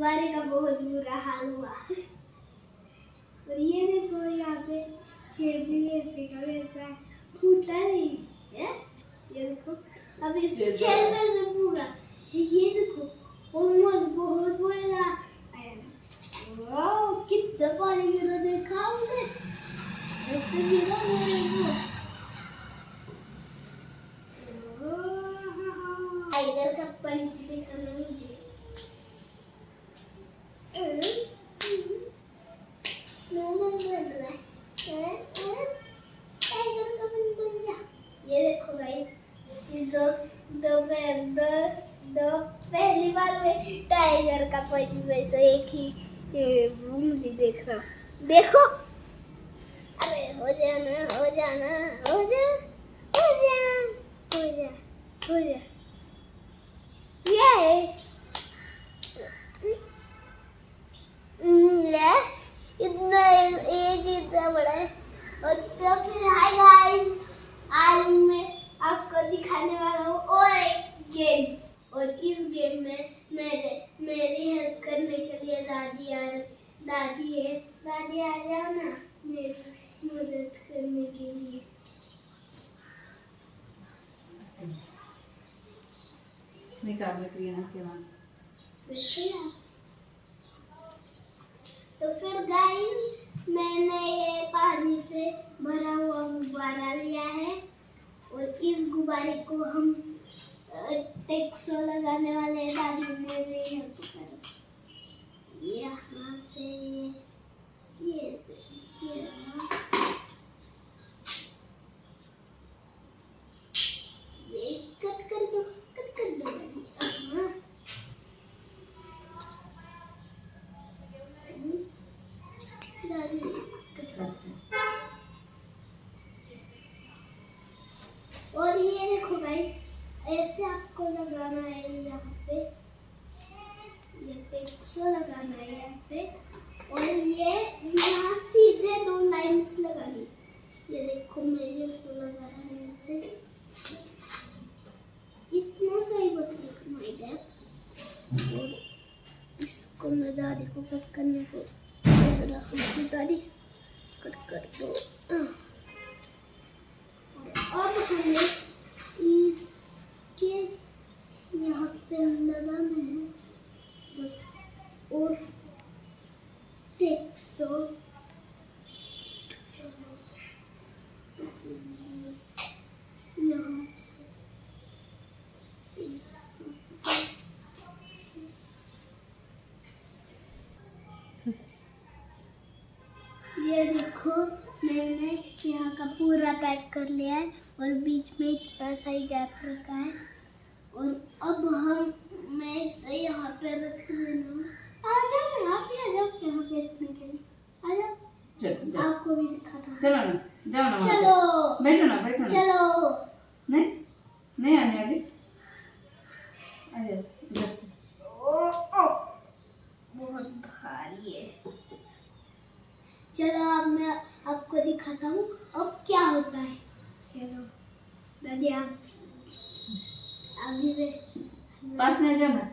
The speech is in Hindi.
गुब्बारे का बहुत बुरा हाल हुआ। और ये देखो यहाँ पे शेप भी वैसे का वैसा है, फूटा नहीं है। ये देखो अब इस शेप में से पूरा ये देखो ऑलमोस्ट बहुत बड़ा आया। वाओ कितना पानी गिरा देखा आपने, ऐसे गिरा मेरे को। टाइगर का पंच दिखाना मुझे। टाइगर का पंच बन जा। ये देखो गाइस, ये दो पहली बार में टाइगर का पंच वैसे एक ही उंगली देख रहा हूँ। देखो अरे हो जाना हो जाना हो जा हो जा हो जा हो जा। ये इतना एक इतना बड़ा है। और तो फिर हाय गाइस, आज मैं आपको दिखाने वाला हूँ और एक गेम। और इस गेम में मेरी हेल्प करने के लिए दादी है। दादी आ जाओ ना मेरी मदद करने के लिए। निकालने के लिए ना क्या? तो फिर गाइस मैंने ये पानी से भरा हुआ गुब्बारा लिया है और इस गुब्बारे को हम टेक्सो लगाने वाले हैं। दादी मेरे हेल्प करो। यहाँ से ये से ये कट कर दो दादी। और ये देखो गाइस, ऐसे आपको लगाना है यहाँ पे, ये टेक्सो लगाना है यहाँ पे। और ये यहाँ सीधे 2 लाइंस लगानी। ये देखो मैं जैसे लगा रहा हूँ ऐसे, इतना सही बस लिखना है। और इसको मैं दादी को कट करने को दादी कट कर दो। अब हमें इसके यहाँ पे लगाना है और टेक्सो यहाँ से ये देखो मैंने यहाँ का पूरा पैक कर लिया है और बीच में इतना सही गैप रखा है। और अब मैं इसे यहाँ पे रख देना। आ जाओ यहाँ पे, आ जाओ यहाँ पे रखने के लिए, आ जाओ। आपको भी दिखा था। चलो ना, जाओ ना, चलो बैठो ना, बैठो ना। चलो नहीं आने वाली। आ जाओ। बहुत भारी है। चलो अब मैं आपको दिखाता हूँ अब क्या होता है। चलो दादी आप अभी पास में जाना।